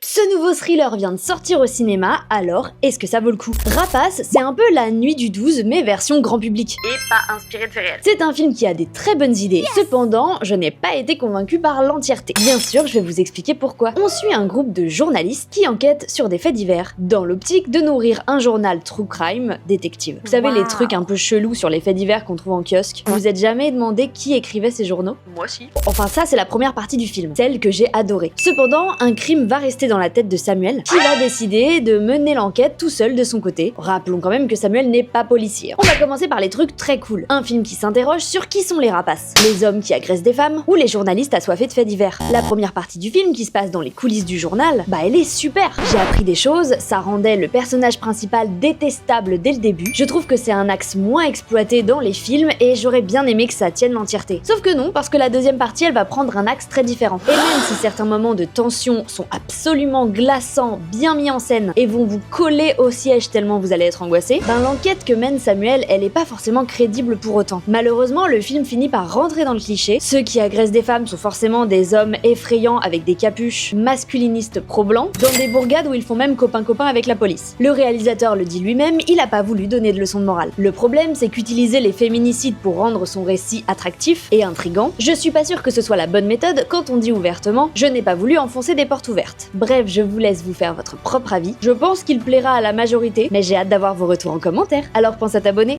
Ce nouveau thriller vient de sortir au cinéma, alors est-ce que ça vaut le coup? Rapace, c'est un peu la nuit du 12 mais version grand public. Et pas inspiré de faits réels. C'est un film qui a des très bonnes idées, cependant je n'ai pas été convaincue par l'entièreté. Bien sûr, je vais vous expliquer pourquoi. On suit un groupe de journalistes qui enquêtent sur des faits divers, dans l'optique de nourrir un journal true crime détective. Vous savez, les trucs un peu chelous sur les faits divers qu'on trouve en kiosque. Vous vous êtes jamais demandé qui écrivait ces journaux? Moi si. Enfin ça c'est la première partie du film, celle que j'ai adorée. Cependant, un crime va rester dans la tête de Samuel, qui va décider de mener l'enquête tout seul de son côté. Rappelons quand même que Samuel n'est pas policier. On va commencer par les trucs très cool. Un film qui s'interroge sur qui sont les rapaces. Les hommes qui agressent des femmes, ou les journalistes assoiffés de faits divers. La première partie du film qui se passe dans les coulisses du journal, bah elle est super. J'ai appris des choses, ça rendait le personnage principal détestable dès le début. Je trouve que c'est un axe moins exploité dans les films et j'aurais bien aimé que ça tienne l'entièreté. Sauf que non, parce que la deuxième partie elle va prendre un axe très différent. Et même si certains moments de tension sont absolument glaçants, bien mis en scène et vont vous coller au siège tellement vous allez être angoissé, ben l'enquête que mène Samuel elle est pas forcément crédible pour autant. Malheureusement le film finit par rentrer dans le cliché. Ceux qui agressent des femmes sont forcément des hommes effrayants avec des capuches, masculinistes pro-blancs, dans des bourgades où ils font même copain-copain avec la police. Le réalisateur le dit lui-même, il a pas voulu donner de leçons de morale. Le problème c'est qu'utiliser les féminicides pour rendre son récit attractif et intrigant, je suis pas sûre que ce soit la bonne méthode quand on dit ouvertement « je n'ai pas voulu enfoncer des portes ouvertes ». Bref, je vous laisse vous faire votre propre avis. Je pense qu'il plaira à la majorité, mais j'ai hâte d'avoir vos retours en commentaire, alors pense à t'abonner.